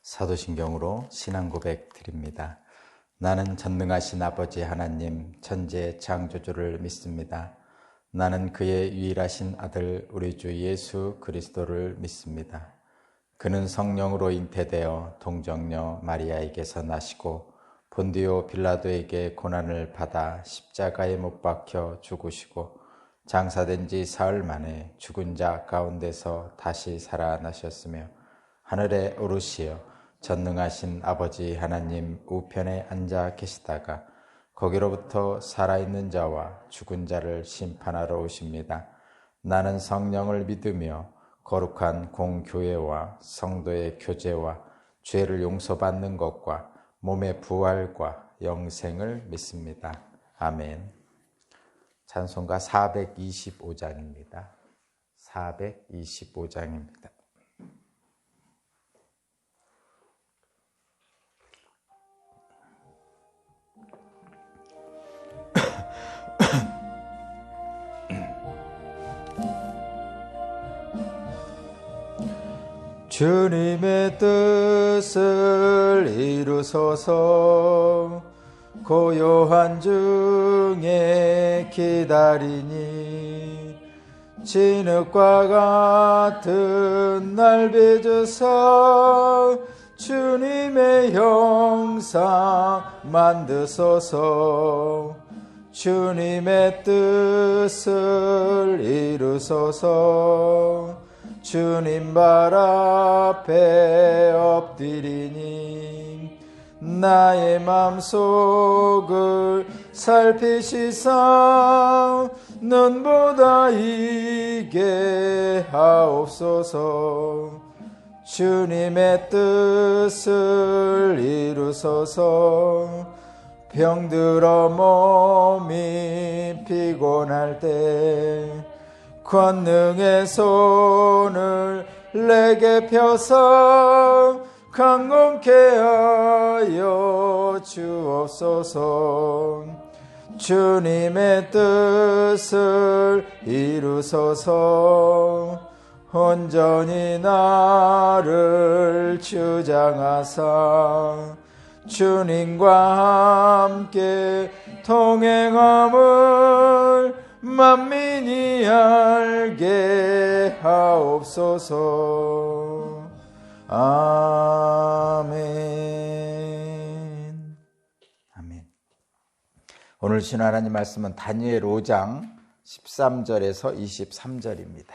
사도신경으로 신앙 고백 드립니다. 나는 전능하신 아버지 하나님 천지의 창조주를 믿습니다. 나는 그의 유일하신 아들 우리 주 예수 그리스도를 믿습니다. 그는 성령으로 잉태되어 동정녀 마리아에게서 나시고 본디오 빌라도에게 고난을 받아 십자가에 못 박혀 죽으시고 장사된 지 사흘 만에 죽은 자 가운데서 다시 살아나셨으며 하늘에 오르시어 전능하신 아버지 하나님 우편에 앉아 계시다가 거기로부터 살아있는 자와 죽은 자를 심판하러 오십니다. 나는 성령을 믿으며 거룩한 공교회와 성도의 교제와 죄를 용서받는 것과 몸의 부활과 영생을 믿습니다. 아멘. 찬송가 425장입니다. 425장입니다. 주님의 뜻을 이루소서. 고요한 중에 기다리니 진흙과 같은 날 빚으사 주님의 형상 만드소서. 주님의 뜻을 이루소서. 주님 발 앞에 엎드리니 나의 맘속을 살피시사 눈보다 이게 하옵소서. 주님의 뜻을 이루소서. 병들어 몸이 피곤할 때 권능의 손을 내게 펴서 강건케 하여 주옵소서. 주님의 뜻을 이루소서. 온전히 나를 주장하사 주님과 함께 동행함을 만민이 알게 하옵소서. 아멘. 아멘. 오늘 주신 하나님 말씀은 다니엘 5장 13절에서 23절입니다.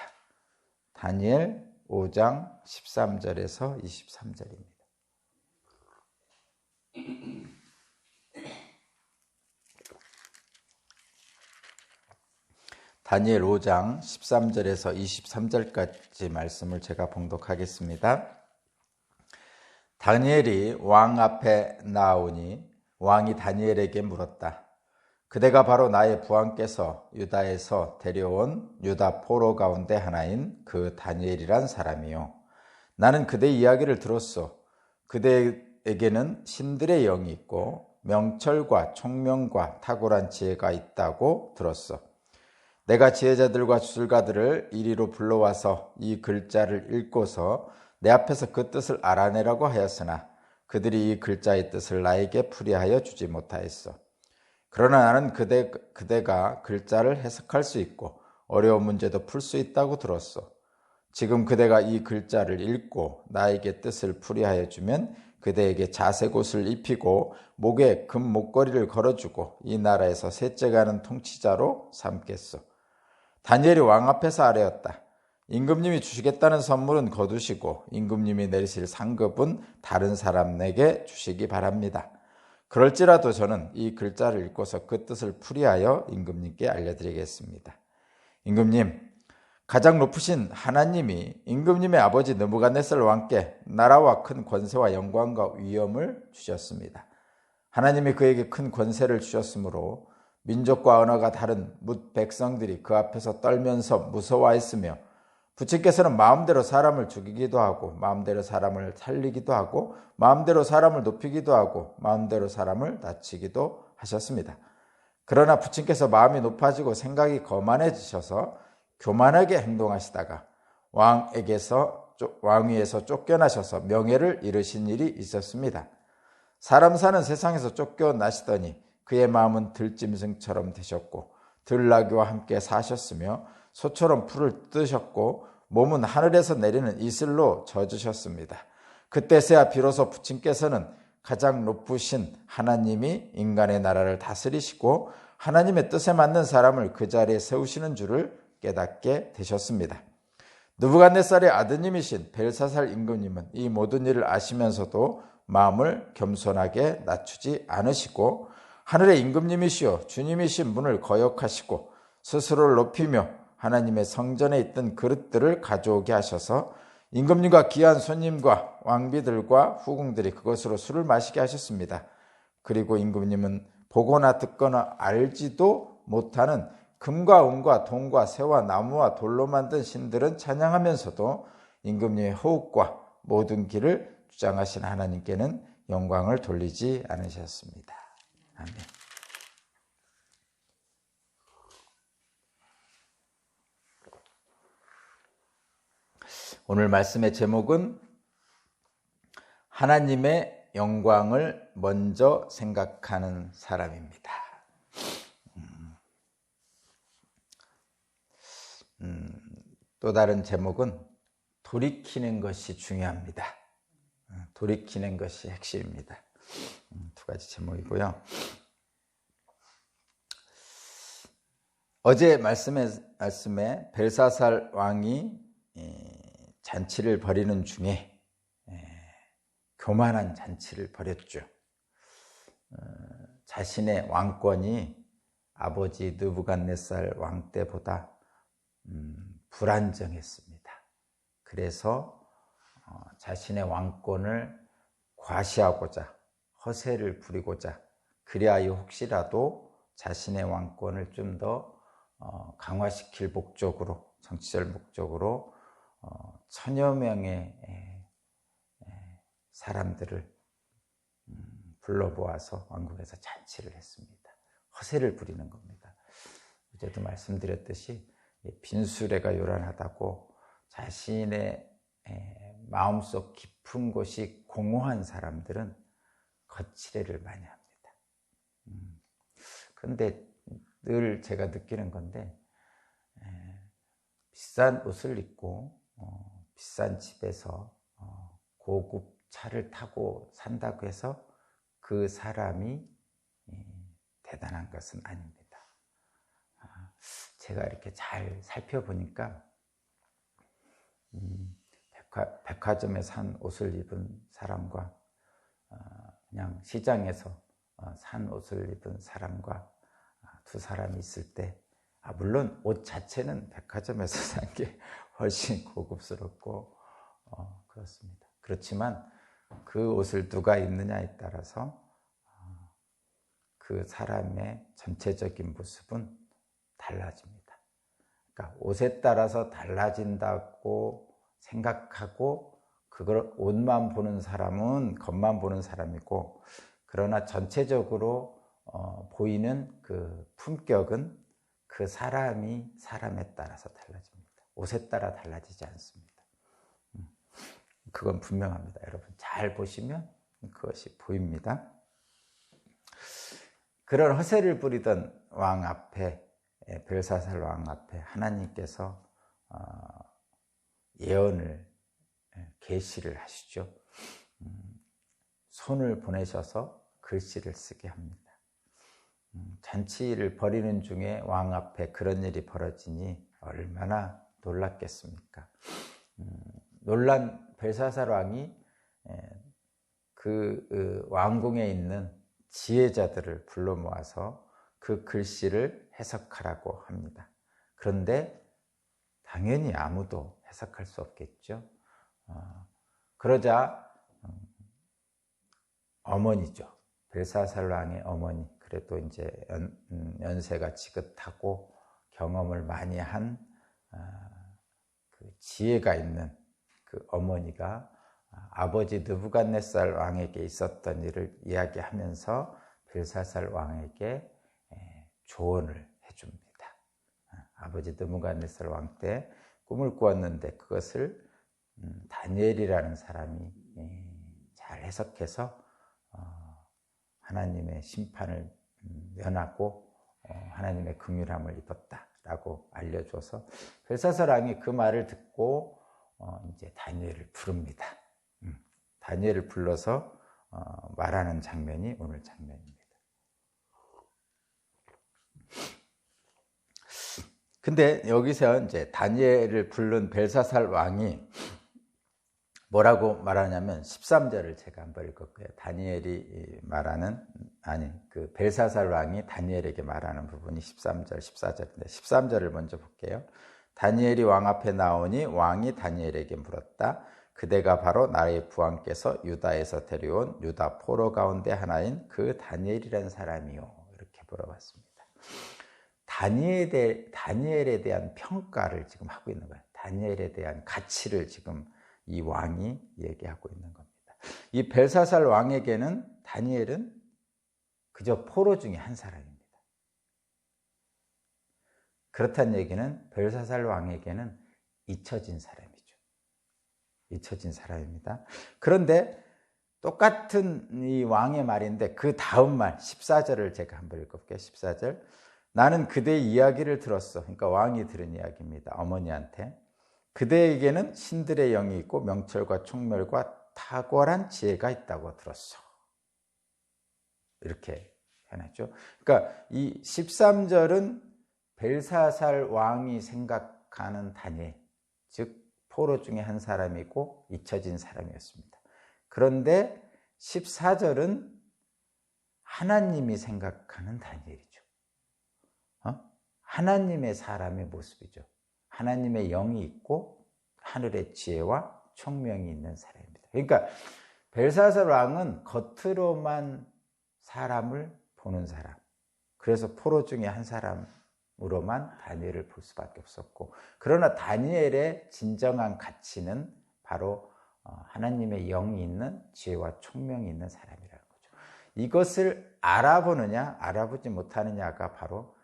다니엘 5장 13절에서 23절입니다. 다니엘 5장 13절에서 23절까지 말씀을 제가 봉독하겠습니다. 다니엘이 왕 앞에 나오니 왕이 다니엘에게 물었다. 그대가 바로 나의 부하께서 유다에서 데려온 유다 포로 가운데 하나인 그 다니엘이란 사람이요. 나는 그대 이야기를 들었소. 그대에게는 신들의 영이 있고 명철과 총명과 탁월한 지혜가 있다고 들었소. 내가 지혜자들과 주술가들을 이리로 불러와서 이 글자를 읽고서 내 앞에서 그 뜻을 알아내라고 하였으나 그들이 이 글자의 뜻을 나에게 풀이하여 주지 못하였소. 그러나 나는 그대가 글자를 해석할 수 있고 어려운 문제도 풀 수 있다고 들었소. 지금 그대가 이 글자를 읽고 나에게 뜻을 풀이하여 주면 그대에게 자색 옷을 입히고 목에 금 목걸이를 걸어주고 이 나라에서 셋째 가는 통치자로 삼겠소. 다니엘이 왕 앞에서 아뢰었다. 임금님이 주시겠다는 선물은 거두시고 임금님이 내리실 상급은 다른 사람에게 주시기 바랍니다. 그럴지라도 저는 이 글자를 읽고서 그 뜻을 풀이하여 임금님께 알려드리겠습니다. 임금님, 가장 높으신 하나님이 임금님의 아버지 느부갓네살 왕께 나라와 큰 권세와 영광과 위엄을 주셨습니다. 하나님이 그에게 큰 권세를 주셨으므로 민족과 언어가 다른 뭇 백성들이 그 앞에서 떨면서 무서워했으며 부친께서는 마음대로 사람을 죽이기도 하고 마음대로 사람을 살리기도 하고 마음대로 사람을 높이기도 하고 마음대로 사람을 낮추기도 하셨습니다. 그러나 부친께서 마음이 높아지고 생각이 거만해지셔서 교만하게 행동하시다가 왕에게서 왕위에서 쫓겨나셔서 명예를 잃으신 일이 있었습니다. 사람 사는 세상에서 쫓겨나시더니 그의 마음은 들짐승처럼 되셨고 들나귀와 함께 사셨으며 소처럼 풀을 뜨셨고 몸은 하늘에서 내리는 이슬로 젖으셨습니다. 그때서야 비로소 부친께서는 가장 높으신 하나님이 인간의 나라를 다스리시고 하나님의 뜻에 맞는 사람을 그 자리에 세우시는 줄을 깨닫게 되셨습니다. 느부갓네살의 아드님이신 벨사살 임금님은 이 모든 일을 아시면서도 마음을 겸손하게 낮추지 않으시고 하늘의 임금님이시여 주님이신 분을 거역하시고 스스로를 높이며 하나님의 성전에 있던 그릇들을 가져오게 하셔서 임금님과 귀한 손님과 왕비들과 후궁들이 그것으로 술을 마시게 하셨습니다. 그리고 임금님은 보거나 듣거나 알지도 못하는 금과 은과 동과 새와 나무와 돌로 만든 신들은 찬양하면서도 임금님의 호흡과 모든 길을 주장하신 하나님께는 영광을 돌리지 않으셨습니다. 아멘. 오늘 말씀의 제목은 하나님의 영광을 먼저 생각하는 사람입니다. 또 다른 제목은 돌이키는 것이 중요합니다. 돌이키는 것이 핵심입니다. 두 가지 제목이고요. 어제 말씀에 벨사살 왕이 잔치를 벌이는 중에 교만한 잔치를 벌였죠. 자신의 왕권이 아버지 느부갓네살 왕 때보다 불안정했습니다. 그래서 자신의 왕권을 과시하고자 허세를 부리고자 그리하여 혹시라도 자신의 왕권을 좀 더 강화시킬 목적으로 정치적 목적으로 천여 명의 사람들을 불러 모아서 왕궁에서 잔치를 했습니다. 허세를 부리는 겁니다. 어제도 말씀드렸듯이 빈수레가 요란하다고 자신의 마음속 깊은 곳이 공허한 사람들은 거칠애를 많이 합니다. 그런데 늘 제가 느끼는 건데 비싼 옷을 입고 비싼 집에서 고급 차를 타고 산다고 해서 그 사람이 대단한 것은 아닙니다. 제가 이렇게 잘 살펴보니까 백화점에 산 옷을 입은 사람과 그냥 시장에서 산 옷을 입은 사람과 두 사람이 있을 때 물론 옷 자체는 백화점에서 산 게 훨씬 고급스럽고 그렇습니다. 그렇지만 그 옷을 누가 입느냐에 따라서 그 사람의 전체적인 모습은 달라집니다. 그러니까 옷에 따라서 달라진다고 생각하고 그걸 옷만 보는 사람은 겉만 보는 사람이고 그러나 전체적으로 보이는 그 품격은 그 사람이 사람에 따라서 달라집니다. 옷에 따라 달라지지 않습니다. 그건 분명합니다. 여러분 잘 보시면 그것이 보입니다. 그런 허세를 부리던 왕 앞에 벨사살 왕 앞에 하나님께서 예언을 계시를 하시죠. 손을 보내셔서 글씨를 쓰게 합니다. 잔치를 벌이는 중에 왕 앞에 그런 일이 벌어지니 얼마나 놀랐겠습니까? 놀란 벨사살 왕이 그 왕궁에 있는 지혜자들을 불러 모아서 그 글씨를 해석하라고 합니다. 그런데 당연히 아무도 해석할 수 없겠죠. 그러자 어머니죠. 벨사살 왕의 어머니, 그래도 이제 연세가 지긋하고 경험을 많이 한 그 지혜가 있는 그 어머니가 아버지 느부갓네살 왕에게 있었던 일을 이야기하면서 벨사살 왕에게 조언을 해줍니다. 아버지 느부갓네살 왕 때 꿈을 꾸었는데 그것을 다니엘이라는 사람이 잘 해석해서 하나님의 심판을 면하고 하나님의 긍휼함을 입었다라고 알려줘서 벨사살 왕이 그 말을 듣고 이제 다니엘을 부릅니다. 다니엘을 불러서 말하는 장면이 오늘 장면입니다. 근데 여기서 이제 다니엘을 부른 벨사살 왕이 뭐라고 말하냐면 13절을 제가 한번 읽을게요. 다니엘이 말하는, 그 벨사살 왕이 다니엘에게 말하는 부분이 13절, 14절인데 13절을 먼저 볼게요. 다니엘이 왕 앞에 나오니 왕이 다니엘에게 물었다. 그대가 바로 나의 부왕께서 유다에서 데려온 유다 포로 가운데 하나인 그 다니엘이라는 사람이요. 이렇게 물어봤습니다. 다니엘에 대한 평가를 지금 하고 있는 거예요. 다니엘에 대한 가치를 지금 이 왕이 얘기하고 있는 겁니다. 이 벨사살 왕에게는 다니엘은 그저 포로 중에 한 사람입니다. 그렇다는 얘기는 벨사살 왕에게는 잊혀진 사람이죠. 잊혀진 사람입니다. 그런데 똑같은 이 왕의 말인데 그 다음 말 14절을 제가 한번 읽어볼게요. 14절. 나는 그대의 이야기를 들었어. 그러니까 왕이 들은 이야기입니다. 어머니한테. 그대에게는 신들의 영이 있고 명철과 총멸과 탁월한 지혜가 있다고 들었어. 이렇게 해놨죠. 그러니까 이 13절은 벨사살 왕이 생각하는 다니엘, 즉 포로 중에 한 사람이고 잊혀진 사람이었습니다. 그런데 14절은 하나님이 생각하는 다니엘이죠. 하나님의 사람의 모습이죠. 하나님의 영이 있고 하늘의 지혜와 총명이 있는 사람입니다. 그러니까 벨사살 왕은 겉으로만 사람을 보는 사람, 그래서 포로 중에 한 사람으로만 다니엘을 볼 수밖에 없었고, 그러나 다니엘의 진정한 가치는 바로 하나님의 영이 있는 지혜와 총명이 있는 사람이라는 거죠. 이것을 알아보느냐 알아보지 못하느냐가 바로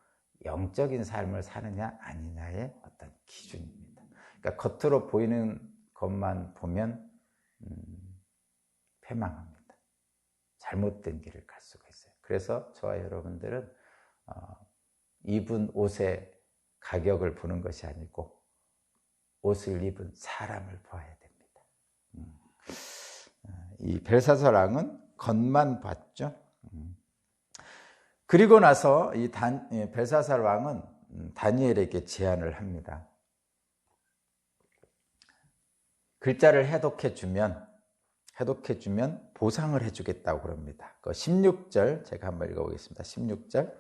영적인 삶을 사느냐 아니냐의 어떤 기준입니다. 그러니까 겉으로 보이는 것만 보면 패망합니다. 잘못된 길을 갈 수가 있어요. 그래서 저와 여러분들은 입은 옷의 가격을 보는 것이 아니고 옷을 입은 사람을 보아야 됩니다. 이 벨사살 왕은 겉만 봤죠. 그리고 나서 이 벨사살 왕은 다니엘에게 제안을 합니다. 글자를 해독해주면 보상을 해주겠다고 그럽니다. 그 16절 제가 한번 읽어보겠습니다. 16절.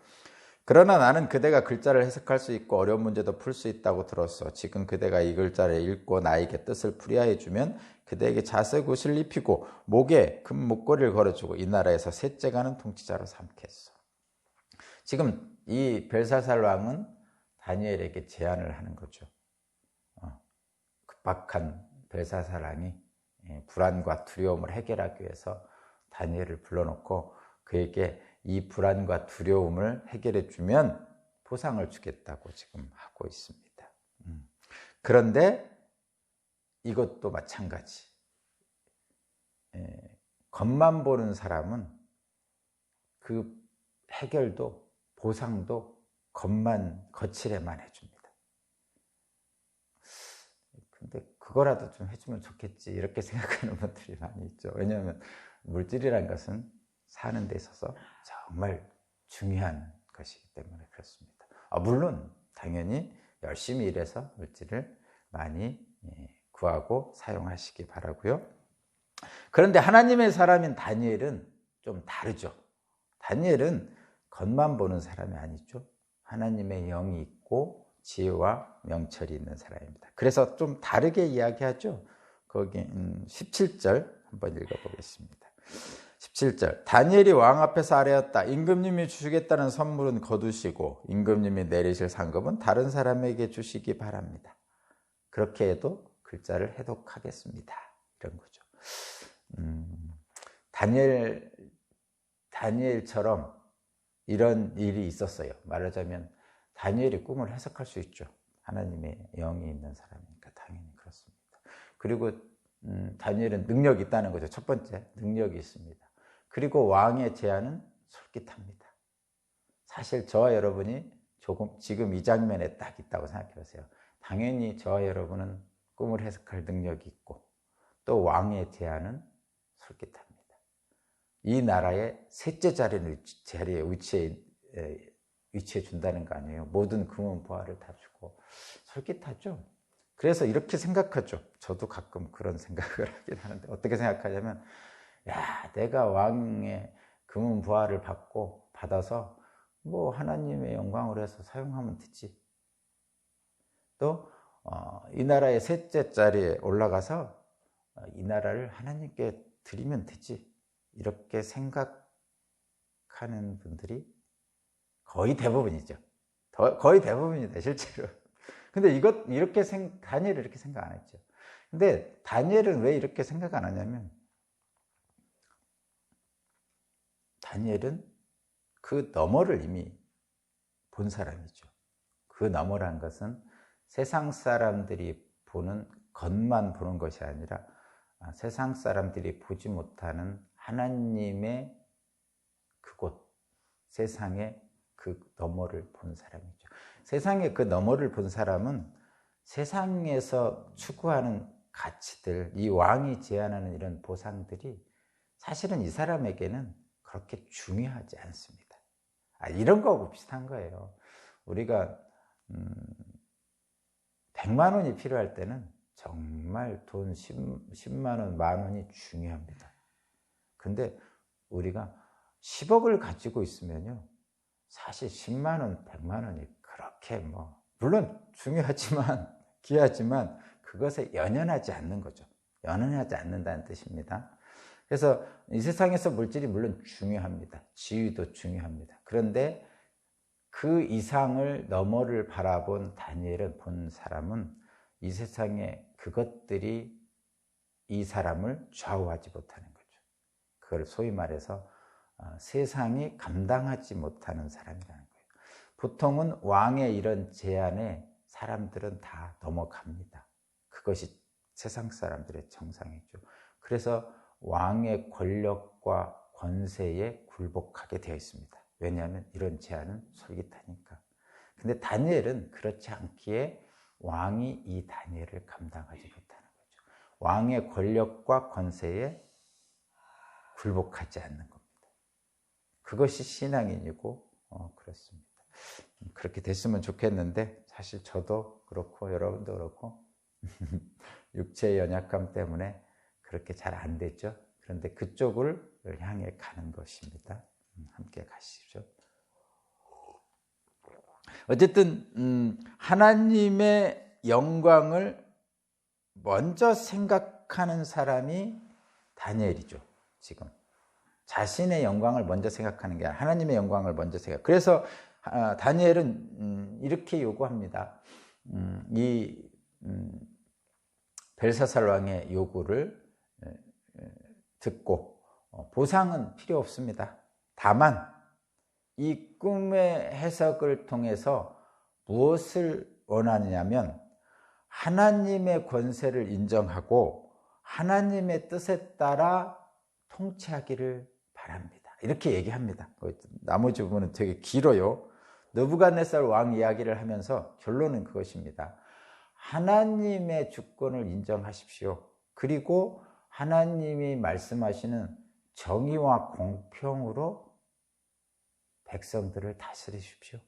그러나 나는 그대가 글자를 해석할 수 있고 어려운 문제도 풀 수 있다고 들었어. 지금 그대가 이 글자를 읽고 나에게 뜻을 풀이하여 주면 그대에게 자색 옷을 입히고 목에 금 목걸이를 걸어주고 이 나라에서 셋째 가는 통치자로 삼겠어. 지금 이 벨사살 왕은 다니엘에게 제안을 하는 거죠. 급박한 벨사살 왕이 불안과 두려움을 해결하기 위해서 다니엘을 불러놓고 그에게 이 불안과 두려움을 해결해 주면 보상을 주겠다고 지금 하고 있습니다. 그런데 이것도 마찬가지. 겉만 보는 사람은 그 해결도 보상도 거칠에만 해줍니다. 근데 그거라도 좀 해주면 좋겠지 이렇게 생각하는 분들이 많이 있죠. 왜냐하면 물질이라는 것은 사는 데 있어서 정말 중요한 것이기 때문에 그렇습니다. 물론 당연히 열심히 일해서 물질을 많이 구하고 사용하시기 바라고요. 그런데 하나님의 사람인 다니엘은 좀 다르죠. 다니엘은 겉만 보는 사람이 아니죠. 하나님의 영이 있고 지혜와 명철이 있는 사람입니다. 그래서 좀 다르게 이야기하죠. 거기 17절 한번 읽어보겠습니다. 17절. 다니엘이 왕 앞에서 아뢰었다. 임금님이 주시겠다는 선물은 거두시고 임금님이 내리실 상급은 다른 사람에게 주시기 바랍니다. 그렇게 해도 글자를 해독하겠습니다. 이런 거죠. 다니엘처럼 이런 일이 있었어요. 말하자면 다니엘이 꿈을 해석할 수 있죠. 하나님의 영이 있는 사람이니까 당연히 그렇습니다. 그리고 다니엘은 능력이 있다는 거죠. 첫 번째, 능력이 있습니다. 그리고 왕의 제안은 솔깃합니다. 사실 저와 여러분이 지금 이 장면에 딱 있다고 생각해 보세요. 당연히 저와 여러분은 꿈을 해석할 능력이 있고 또 왕의 제안은 솔깃합니다. 이 나라의 셋째 자리에 위치해 준다는 거 아니에요. 모든 금은 보화를 다 주고 솔깃하죠. 그래서 이렇게 생각하죠. 저도 가끔 그런 생각을 하긴 하는데 어떻게 생각하냐면 야, 내가 왕의 금은 보화를 받아서 뭐 하나님의 영광으로 해서 사용하면 되지. 또 이 나라의 셋째 자리에 올라가서 이 나라를 하나님께 드리면 되지. 이렇게 생각하는 분들이 거의 대부분이죠. 거의 대부분이다, 실제로. 근데 다니엘은 이렇게 생각 안 했죠. 근데 다니엘은 왜 이렇게 생각 안 하냐면, 다니엘은 그 너머를 이미 본 사람이죠. 그 너머란 것은 세상 사람들이 보는 것만 보는 것이 아니라 세상 사람들이 보지 못하는 하나님의 그곳, 세상의 그 너머를 본 사람이죠. 세상의 그 너머를 본 사람은 세상에서 추구하는 가치들, 이 왕이 제안하는 이런 보상들이 사실은 이 사람에게는 그렇게 중요하지 않습니다. 이런 거하고 비슷한 거예요. 우리가 100만 원이 필요할 때는 정말 돈 10만 원, 만 원이 중요합니다. 근데 우리가 10억을 가지고 있으면요, 사실 10만 원, 100만 원이 그렇게 물론 중요하지만 귀하지만 그것에 연연하지 않는 거죠. 연연하지 않는다는 뜻입니다. 그래서 이 세상에서 물질이 물론 중요합니다. 지위도 중요합니다. 그런데 그 이상을 너머를 바라본 다니엘을 본 사람은 이 세상의 그것들이 이 사람을 좌우하지 못하는 거죠. 그걸 소위 말해서 세상이 감당하지 못하는 사람이라는 거예요. 보통은 왕의 이런 제안에 사람들은 다 넘어갑니다. 그것이 세상 사람들의 정상이죠. 그래서 왕의 권력과 권세에 굴복하게 되어 있습니다. 왜냐하면 이런 제안은 솔깃하니까. 근데 다니엘은 그렇지 않기에 왕이 이 다니엘을 감당하지 못하는 거죠. 왕의 권력과 권세에 굴복하지 않는 겁니다. 그것이 신앙인이고 그렇습니다. 그렇게 됐으면 좋겠는데 사실 저도 그렇고 여러분도 그렇고 육체의 연약함 때문에 그렇게 잘 안 되죠. 그런데 그쪽을 향해 가는 것입니다. 함께 가시죠. 어쨌든 하나님의 영광을 먼저 생각하는 사람이 다니엘이죠. 지금 자신의 영광을 먼저 생각하는 게 아니라 하나님의 영광을 먼저 생각. 그래서 다니엘은 이렇게 요구합니다. 이 벨사살 왕의 요구를 듣고 보상은 필요 없습니다. 다만 이 꿈의 해석을 통해서 무엇을 원하느냐면 하나님의 권세를 인정하고 하나님의 뜻에 따라 통치하기를 바랍니다. 이렇게 얘기합니다. 나머지 부분은 되게 길어요. 느부갓네살 왕 이야기를 하면서 결론은 그것입니다. 하나님의 주권을 인정하십시오. 그리고 하나님이 말씀하시는 정의와 공평으로 백성들을 다스리십시오.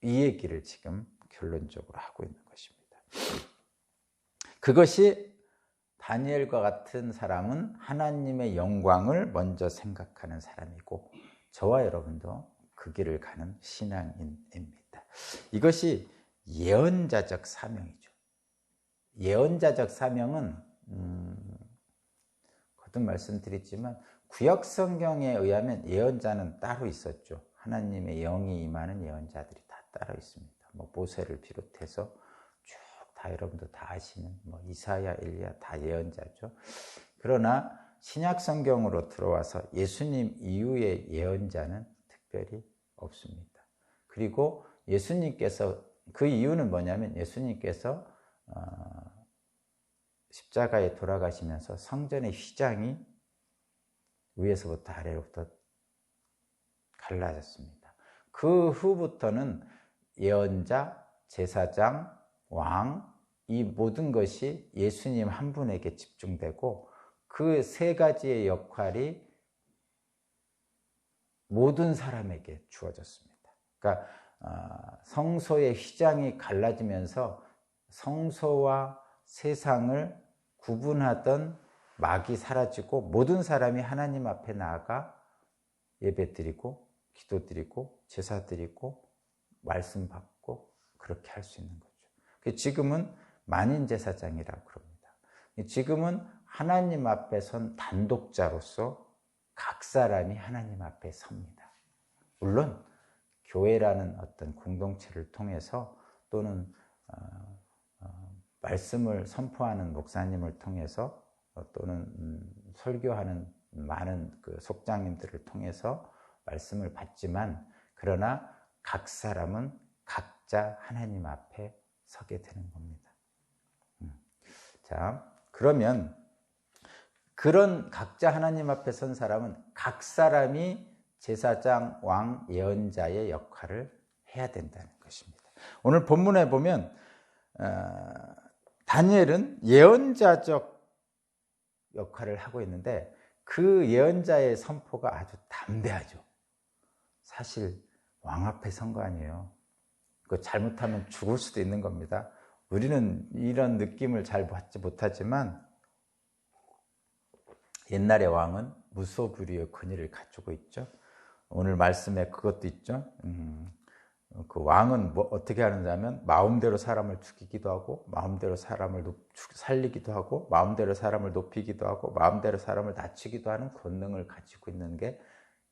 이 얘기를 지금 결론적으로 하고 있는 것입니다. 그것이 다니엘과 같은 사람은 하나님의 영광을 먼저 생각하는 사람이고 저와 여러분도 그 길을 가는 신앙인입니다. 이것이 예언자적 사명이죠. 예언자적 사명은 거듭 말씀드리지만 구약 성경에 의하면 예언자는 따로 있었죠. 하나님의 영이 임하는 예언자들이 다 따로 있습니다. 모세를 비롯해서 쭉 다 여러분도 다 아시는 이사야, 엘리야 다 예언자죠. 그러나 신약 성경으로 들어와서 예수님 이후의 예언자는 특별히 없습니다. 그리고 예수님께서 그 이유는 뭐냐면 예수님께서 십자가에 돌아가시면서 성전의 휘장이 위에서부터 아래로부터 갈라졌습니다. 그 후부터는 예언자, 제사장, 왕, 이 모든 것이 예수님 한 분에게 집중되고 그 세 가지의 역할이 모든 사람에게 주어졌습니다. 그러니까 성소의 휘장이 갈라지면서 성소와 세상을 구분하던 막이 사라지고 모든 사람이 하나님 앞에 나아가 예배드리고 기도드리고 제사드리고 말씀 받고 그렇게 할 수 있는 거죠. 지금은 만인제사장이라고 그럽니다. 지금은 하나님 앞에 선 단독자로서 각 사람이 하나님 앞에 섭니다. 물론 교회라는 어떤 공동체를 통해서 또는 말씀을 선포하는 목사님을 통해서 또는 설교하는 많은 그 속장님들을 통해서 말씀을 받지만 그러나 각 사람은 각자 하나님 앞에 서게 되는 겁니다. 자, 그러면 그런 각자 하나님 앞에 선 사람은 각 사람이 제사장, 왕, 예언자의 역할을 해야 된다는 것입니다. 오늘 본문에 보면 다니엘은 예언자적 역할을 하고 있는데 그 예언자의 선포가 아주 담대하죠. 사실 왕 앞에 선 거 아니에요. 그 잘못하면 죽을 수도 있는 겁니다. 우리는 이런 느낌을 잘 받지 못하지만 옛날의 왕은 무소불위의 권위를 가지고 있죠. 오늘 말씀에 그것도 있죠. 그 왕은 어떻게 하느냐면 마음대로 사람을 죽이기도 하고 마음대로 사람을 살리기도 하고 마음대로 사람을 높이기도 하고 마음대로 사람을 낮추기도 하는 권능을 가지고 있는 게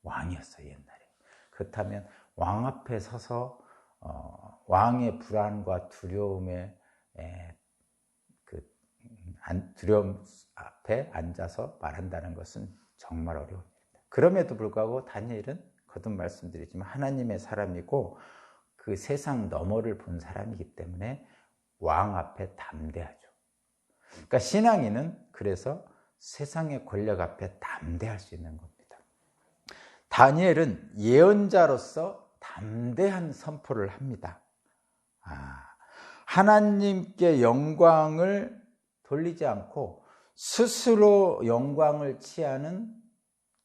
왕이었어요, 옛날에. 그렇다면 왕 앞에 서서 왕의 불안과 두려움에 두려움 앞에 앉아서 말한다는 것은 정말 어려운 일입니다. 그럼에도 불구하고 다니엘은 거듭 말씀드리지만 하나님의 사람이고 그 세상 너머를 본 사람이기 때문에 왕 앞에 담대하죠. 그러니까 신앙인은 그래서 세상의 권력 앞에 담대할 수 있는 겁니다. 다니엘은 예언자로서 담대한 선포를 합니다. 하나님께 영광을 돌리지 않고 스스로 영광을 취하는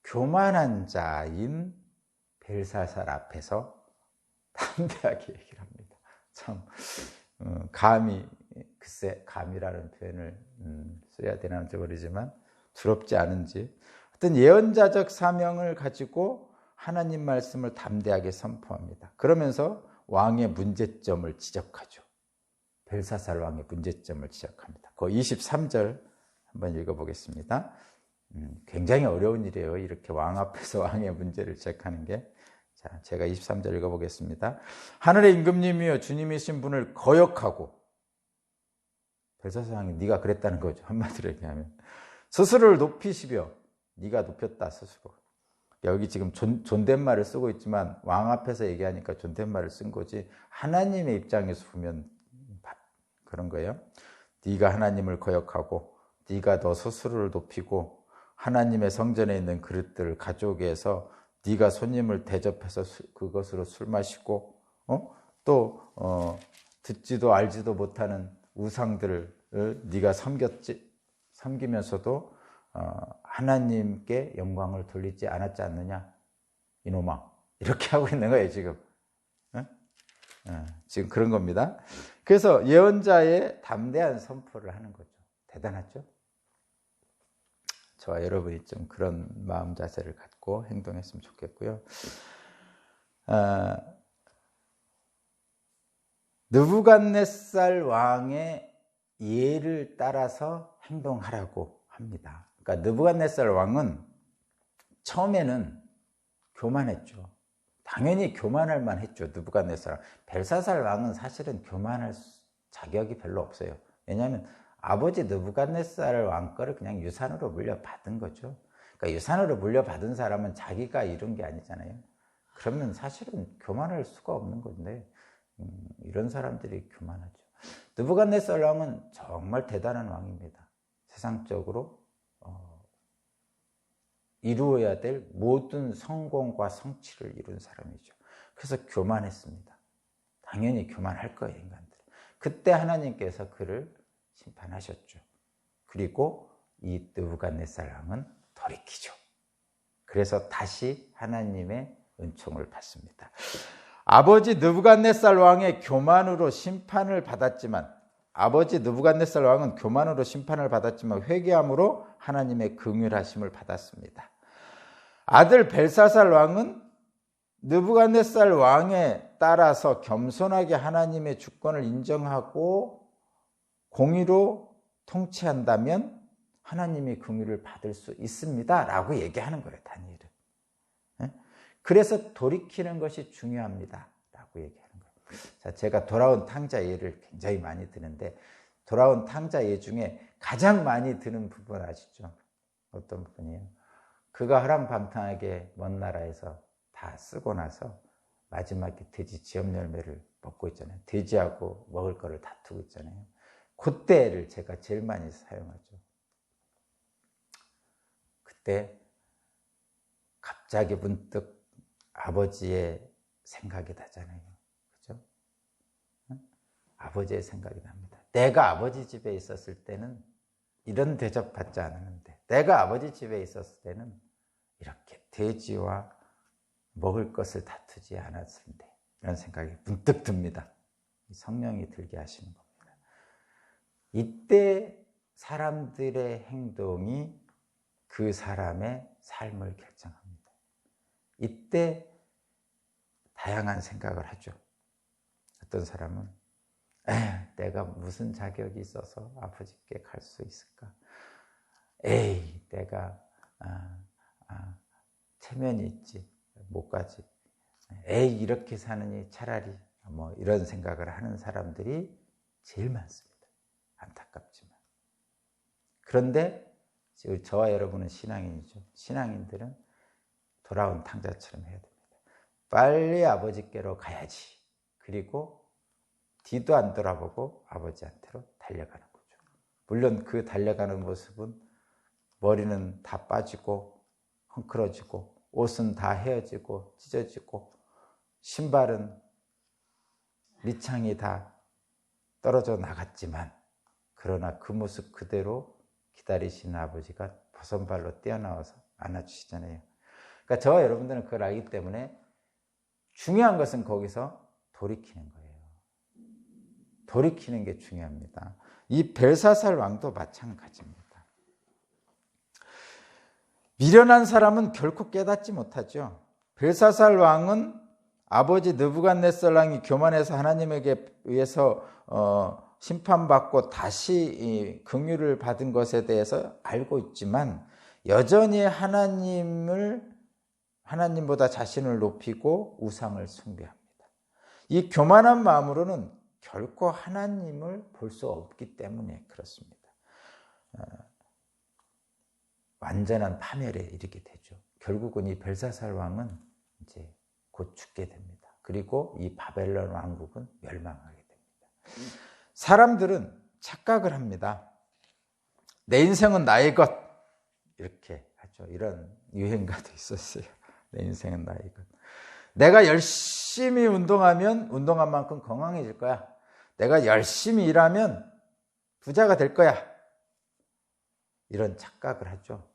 교만한 자인 벨사살 앞에서 담대하게 얘기를 합니다. 참 감히 글쎄 감이라는 표현을 써야 되는지 모르지만 두렵지 않은지 어떤 예언자적 사명을 가지고 하나님 말씀을 담대하게 선포합니다. 그러면서 왕의 문제점을 지적하죠. 벨사살 왕의 문제점을 지적합니다. 그 23절 한번 읽어보겠습니다. 굉장히 어려운 일이에요. 이렇게 왕 앞에서 왕의 문제를 지적하는 게. 자, 제가 23절 읽어보겠습니다. 하늘의 임금님이여 주님이신 분을 거역하고, 벨사살 왕이 네가 그랬다는 거죠. 한마디로 얘기하면 스스로를 높이시며 네가 높였다 스스로. 여기 지금 존댓말을 쓰고 있지만 왕 앞에서 얘기하니까 존댓말을 쓴 거지 하나님의 입장에서 보면 그런 거예요. 네가 하나님을 거역하고 네가 너 스스로를 높이고 하나님의 성전에 있는 그릇들을 가져오게 해서 네가 손님을 대접해서 그것으로 술 마시고 또 듣지도 알지도 못하는 우상들을 네가 섬기면서도 하나님께 영광을 돌리지 않았지 않느냐 이놈아, 이렇게 하고 있는 거예요 지금. 지금 그런 겁니다. 그래서 예언자의 담대한 선포를 하는 거죠. 대단하죠? 저와 여러분이 좀 그런 마음 자세를 갖고 행동했으면 좋겠고요. 느부갓네살 왕의 예를 따라서 행동하라고 합니다. 그러니까 느부갓네살 왕은 처음에는 교만했죠. 당연히 교만할 만했죠. 느부갓네살. 벨사살 왕은 사실은 교만할 자격이 별로 없어요. 왜냐하면 아버지 느부갓네살 왕 거를 그냥 유산으로 물려받은 거죠. 그러니까 유산으로 물려받은 사람은 자기가 이룬 게 아니잖아요. 그러면 사실은 교만할 수가 없는 건데 이런 사람들이 교만하죠. 느부갓네살 왕은 정말 대단한 왕입니다. 세상적으로 이루어야 될 모든 성공과 성취를 이룬 사람이죠. 그래서 교만했습니다. 당연히 교만할 거예요, 인간들. 그때 하나님께서 그를 심판하셨죠. 그리고 이 느부갓네살 왕은 돌이키죠. 그래서 다시 하나님의 은총을 받습니다. 아버지 느부갓네살 왕의 교만으로 심판을 받았지만, 아버지 느부갓네살 왕은 교만으로 심판을 받았지만 회개함으로 하나님의 긍휼하심을 받았습니다. 아들 벨사살 왕은 느부갓네살 왕에 따라서 겸손하게 하나님의 주권을 인정하고 공의로 통치한다면 하나님의 긍휼을 받을 수 있습니다 라고 얘기하는 거예요, 다니엘은. 그래서 돌이키는 것이 중요합니다 라고 얘기하는 거예요. 자, 제가 돌아온 탕자 예를 굉장히 많이 드는데, 돌아온 탕자 예 중에 가장 많이 드는 부분 아시죠? 어떤 부분이에요? 그가 허랑방탕하게 먼 나라에서 다 쓰고 나서 마지막에 돼지 지엽 열매를 먹고 있잖아요. 돼지하고 먹을 거를 다투고 있잖아요. 그때를 제가 제일 많이 사용하죠. 그때 갑자기 문득 아버지의 생각이 나잖아요. 그죠? 아버지의 생각이 납니다. 내가 아버지 집에 있었을 때는 이런 대접 받지 않았는데, 내가 아버지 집에 있었을 때는 이렇게 돼지와 먹을 것을 다투지 않았을 때, 이런 생각이 문득 듭니다. 성령이 들게 하시는 겁니다. 이때 사람들의 행동이 그 사람의 삶을 결정합니다. 이때 다양한 생각을 하죠. 어떤 사람은 내가 무슨 자격이 있어서 아버지께 갈 수 있을까? 내가 체면이 있지 못 가지. 이렇게 사느니 차라리 뭐 이런 생각을 하는 사람들이 제일 많습니다. 안타깝지만. 그런데 저와 여러분은 신앙인이죠. 신앙인들은 돌아온 탕자처럼 해야 됩니다. 빨리 아버지께로 가야지. 그리고 뒤도 안 돌아보고 아버지한테로 달려가는 거죠. 물론 그 달려가는 모습은 머리는 다 빠지고 헝클어지고 옷은 다 헤어지고 찢어지고 신발은 밑창이 다 떨어져 나갔지만, 그러나 그 모습 그대로 기다리시는 아버지가 버선발로 뛰어나와서 안아주시잖아요. 그러니까 저와 여러분들은 그걸 알기 때문에 중요한 것은 거기서 돌이키는 거예요. 돌이키는 게 중요합니다. 이 벨사살 왕도 마찬가지입니다. 미련한 사람은 결코 깨닫지 못하죠. 벨사살 왕은 아버지 느부갓네살 왕이 교만해서 하나님에게 의해서 심판받고 다시 긍휼을 받은 것에 대해서 알고 있지만, 여전히 하나님보다 자신을 높이고 우상을 숭배합니다. 이 교만한 마음으로는 결코 하나님을 볼 수 없기 때문에 그렇습니다. 완전한 파멸에 이르게 되죠. 결국은 이 벨사살 왕은 이제 곧 죽게 됩니다. 그리고 이 바벨론 왕국은 멸망하게 됩니다. 사람들은 착각을 합니다. 내 인생은 나의 것, 이렇게 하죠. 이런 유행가도 있었어요. 내 인생은 나의 것. 내가 열심히 운동하면 운동한 만큼 건강해질 거야. 내가 열심히 일하면 부자가 될 거야. 이런 착각을 하죠.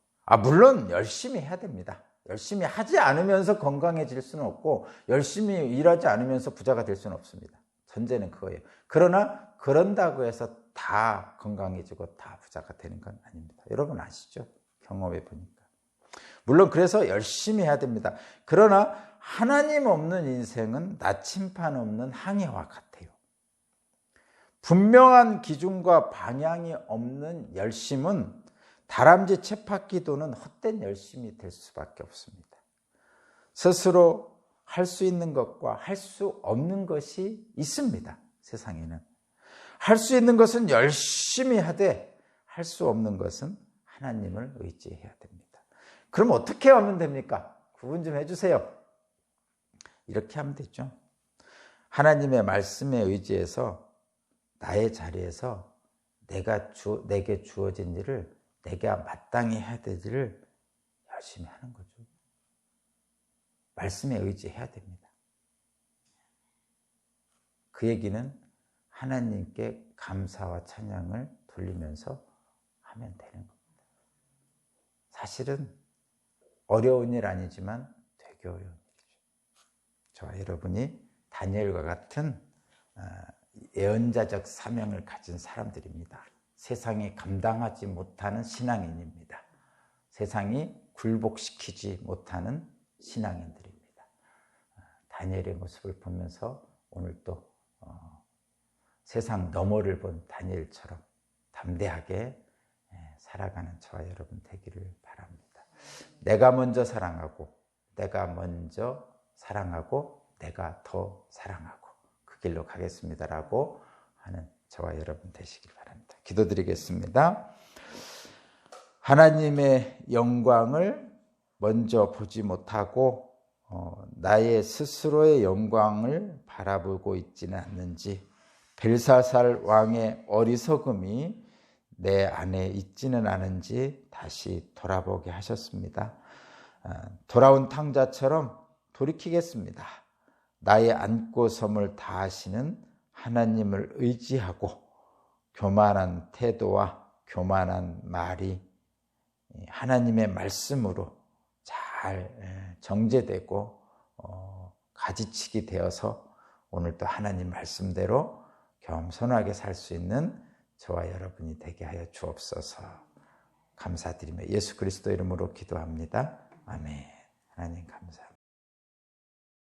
물론 열심히 해야 됩니다. 열심히 하지 않으면서 건강해질 수는 없고, 열심히 일하지 않으면서 부자가 될 수는 없습니다. 전제는 그거예요. 그러나 그런다고 해서 다 건강해지고 다 부자가 되는 건 아닙니다. 여러분 아시죠? 경험해 보니까. 물론 그래서 열심히 해야 됩니다. 그러나 하나님 없는 인생은 나침판 없는 항해와 같아요. 분명한 기준과 방향이 없는 열심은 다람쥐 쳇바퀴 도는 헛된 열심이 될 수밖에 없습니다. 스스로 할 수 있는 것과 할 수 없는 것이 있습니다. 세상에는. 할 수 있는 것은 열심히 하되 할 수 없는 것은 하나님을 의지해야 됩니다. 그럼 어떻게 하면 됩니까? 구분 좀 해주세요. 이렇게 하면 되죠. 하나님의 말씀에 의지해서 나의 자리에서 내게 주어진 일을 내가 마땅히 해야 될 일을 열심히 하는 거죠. 말씀에 의지해야 됩니다. 그 얘기는 하나님께 감사와 찬양을 돌리면서 하면 되는 겁니다. 사실은 어려운 일 아니지만 되게 어려운 일이죠. 저와 여러분이 다니엘과 같은 예언자적 사명을 가진 사람들입니다. 세상이 감당하지 못하는 신앙인입니다. 세상이 굴복시키지 못하는 신앙인들입니다. 다니엘의 모습을 보면서 오늘 또 세상 너머를 본 다니엘처럼 담대하게 살아가는 저와 여러분 되기를 바랍니다. 내가 먼저 사랑하고 내가 더 사랑하고 그 길로 가겠습니다라고 하는 저와 여러분 되시길 바랍니다. 기도드리겠습니다. 하나님의 영광을 먼저 보지 못하고 나의 스스로의 영광을 바라보고 있지는 않는지, 벨사살 왕의 어리석음이 내 안에 있지는 않은지 다시 돌아보게 하셨습니다. 돌아온 탕자처럼 돌이키겠습니다. 나의 안고 섬을 다하시는 하나님을 의지하고 교만한 태도와 교만한 말이 하나님의 말씀으로 잘 정제되고 가지치기 되어서 오늘도 하나님 말씀대로 겸손하게 살 수 있는 저와 여러분이 되게 하여 주옵소서. 감사드리며 예수 그리스도 이름으로 기도합니다. 아멘. 하나님 감사합니다.